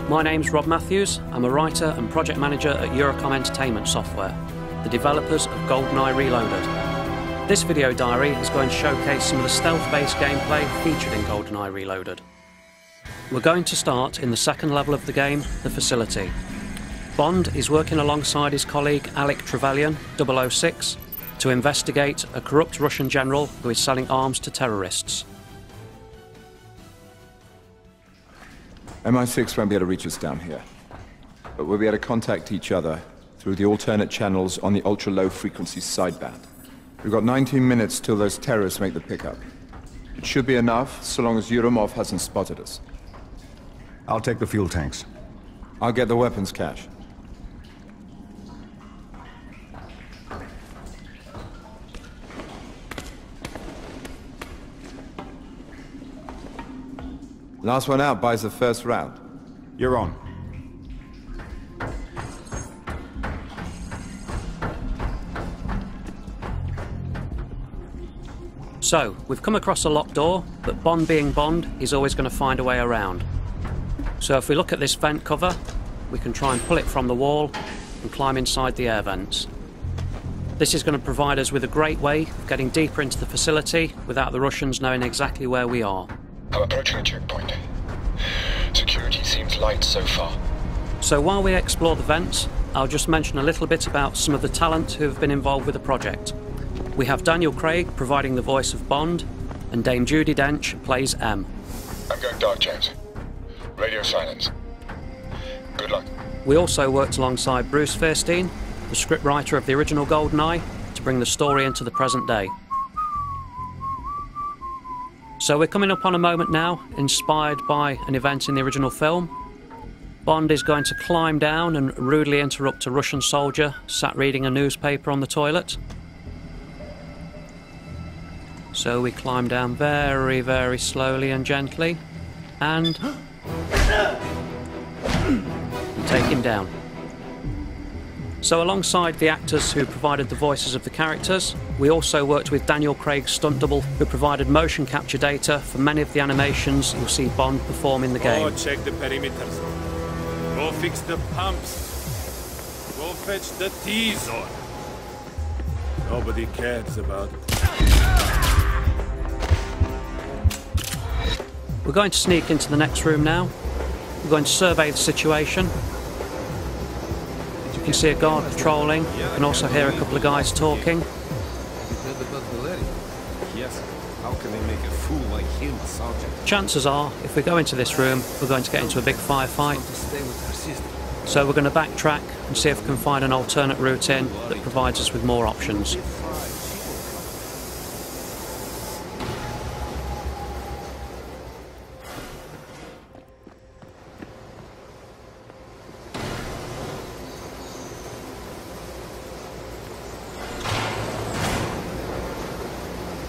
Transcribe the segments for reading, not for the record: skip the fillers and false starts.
My name's Rob Matthews. I'm a writer and project manager at Eurocom Entertainment Software, the developers of GoldenEye Reloaded. This video diary is going to showcase some of the stealth-based gameplay featured in GoldenEye Reloaded. We're going to start in the second level of the game, the facility. Bond is working alongside his colleague Alec Trevelyan, 006, to investigate a corrupt Russian general who is selling arms to terrorists. MI6 won't be able to reach us down here, but we'll be able to contact each other through the alternate channels on the ultra-low frequency sideband. We've got 19 minutes till those terrorists make the pickup. It should be enough, so long as Yuromov hasn't spotted us. I'll take the fuel tanks. I'll get the weapons cache. Last one out buys the first round. You're on. So, we've come across a locked door, but Bond being Bond, is always going to find a way around. So if we look at this vent cover, we can try and pull it from the wall and climb inside the air vents. This is going to provide us with a great way of getting deeper into the facility without the Russians knowing exactly where we are. I'm approaching a checkpoint. Security seems light so far. So while we explore the vents, I'll just mention a little bit about some of the talent who have been involved with the project. We have Daniel Craig providing the voice of Bond, and Dame Judi Dench plays M. I'm going dark, James. Radio silence. Good luck. We also worked alongside Bruce Fairstein, the scriptwriter of the original GoldenEye, to bring the story into the present day. So we're coming up on a moment now, inspired by an event in the original film. Bond is going to climb down and rudely interrupt a Russian soldier sat reading a newspaper on the toilet. So we climb down very, very slowly and gently, and take him down. So alongside the actors who provided the voices of the characters, we also worked with Daniel Craig's stunt double, who provided motion capture data for many of the animations you'll see Bond perform in the game. Go check the perimeters. Go fix the pumps. Go fetch the T-zone. Nobody cares about. We're going to sneak into the next room now. We're going to survey the situation. You can see a guard patrolling. You can also hear a couple of guys talking. Yes. How can they make a fool like him a subject? Chances are, if we go into this room, we're going to get into a big firefight. So we're going to backtrack and see if we can find an alternate route in that provides us with more options.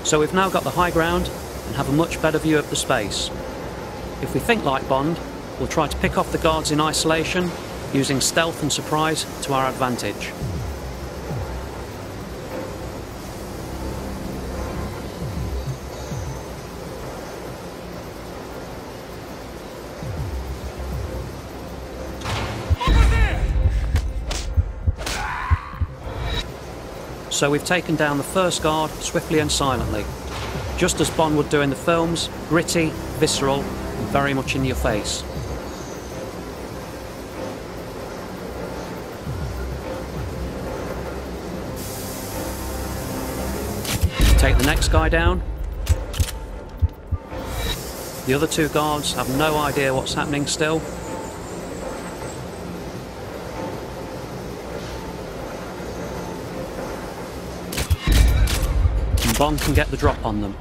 So we've now got the high ground and have a much better view of the space. If we think like Bond, we'll try to pick off the guards in isolation, using stealth and surprise to our advantage. So we've taken down the first guard swiftly and silently, just as Bond would do in the films, gritty, visceral, and very much in your face. Take the next guy down. The other two guards have no idea what's happening still. Bond can get the drop on them.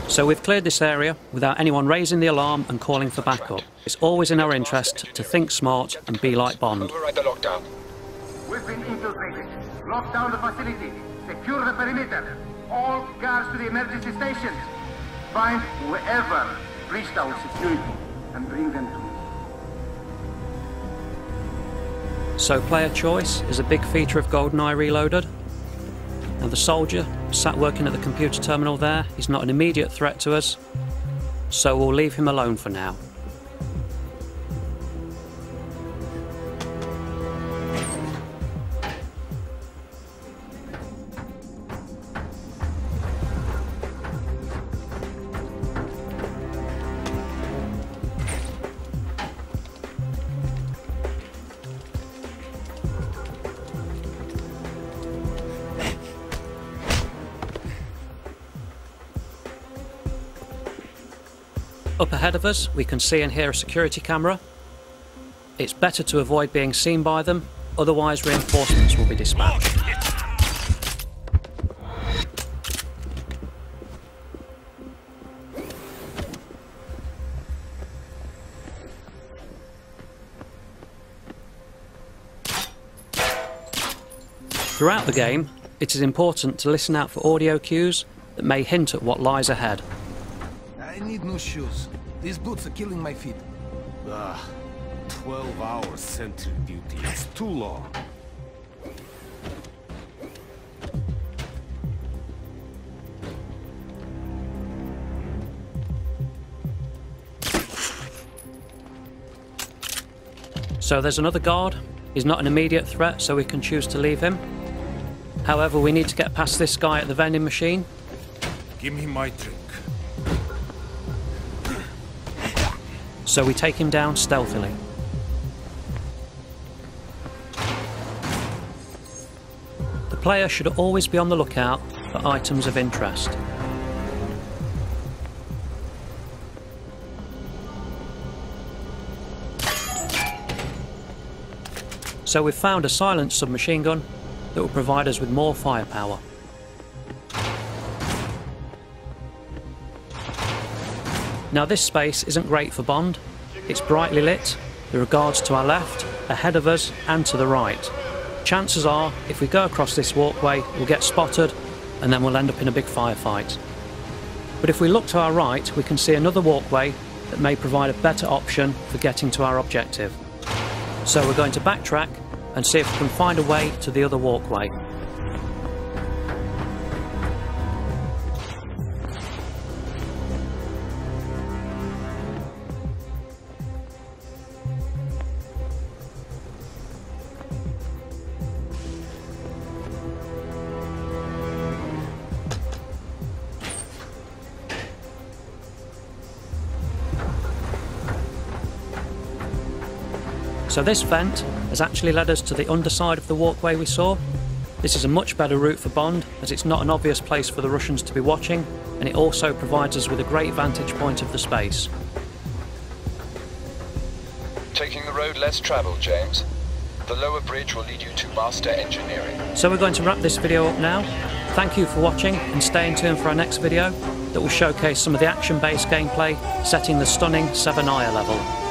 So we've cleared this area without anyone raising the alarm and calling for backup. It's always in our interest to think smart and be like Bond. Override the lockdown. We've been infiltrated. Lock down the facility. Secure the perimeter. All guards to the emergency stations. Find whoever breached our security and bring them to me. So player choice is a big feature of GoldenEye Reloaded. Now the soldier sat working at the computer terminal there is not an immediate threat to us, so we'll leave him alone for now. Up ahead of us, we can see and hear a security camera. It's better to avoid being seen by them, otherwise reinforcements will be dispatched. Throughout the game, it is important to listen out for audio cues that may hint at what lies ahead. I need new shoes. These boots are killing my feet. 12-hour sentry duty. It's too long. So there's another guard. He's not an immediate threat, so we can choose to leave him. However, we need to get past this guy at the vending machine. Give me my drink. So we take him down stealthily. The player should always be on the lookout for items of interest. So we've found a silenced submachine gun that will provide us with more firepower. Now this space isn't great for Bond. It's brightly lit. There are guards to our left, ahead of us and to the right. Chances are, if we go across this walkway, we'll get spotted and then we'll end up in a big firefight. But if we look to our right, we can see another walkway that may provide a better option for getting to our objective. So we're going to backtrack and see if we can find a way to the other walkway. So this vent has actually led us to the underside of the walkway we saw. This is a much better route for Bond, as it's not an obvious place for the Russians to be watching, and it also provides us with a great vantage point of the space. Taking the road less travelled, James. The lower bridge will lead you to Master Engineering. So we're going to wrap this video up now. Thank you for watching, and stay in tune for our next video that will showcase some of the action-based gameplay setting the stunning Severnaya level.